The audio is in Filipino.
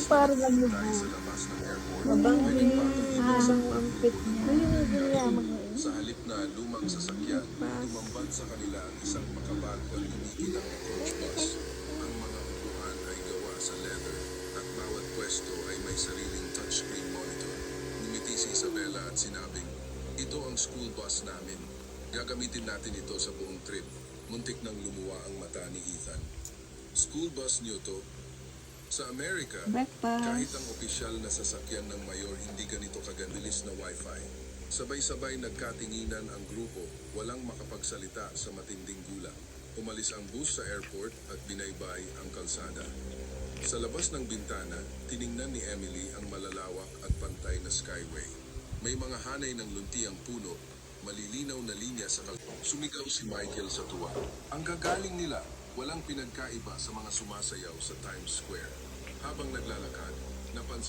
parang ano Tayo ba? sa labas ng airport, Mabango may nagpapakita sa ang bagong outfit niya. Ayun, ganyan. sa halip na lumang sasakyan, tumambad sa kanila ang isang makabago at umiilang na coach bus. Ang mga upuan ay gawa sa leather at bawat pwesto ay may sariling touchscreen monitor. Ngumiti si Isabela at sinabing, "Ito ang school bus namin. Gagamitin natin ito sa buong trip." Muntik nang lumuwa ang mata ni Ethan. School bus niyo to? Sa Amerika, kahit ang opisyal na sasakyan ng mayor hindi ganito kagabilis na wifi. Sabay-sabay nagkatinginan ang grupo, walang makapagsalita sa matinding gulat. Umalis ang bus sa airport at binaybay ang kalsada. Sa labas ng bintana, tiningnan ni Emily ang malalawak at pantay na skyway. May mga hanay ng luntiang puno, malilinaw na linya sa kalsada. Sumigaw si Michael sa tuwa. Ang gagaling nila, walang pinagkaiba sa mga sumasayaw sa Times Square. Habang naglalakad, napansin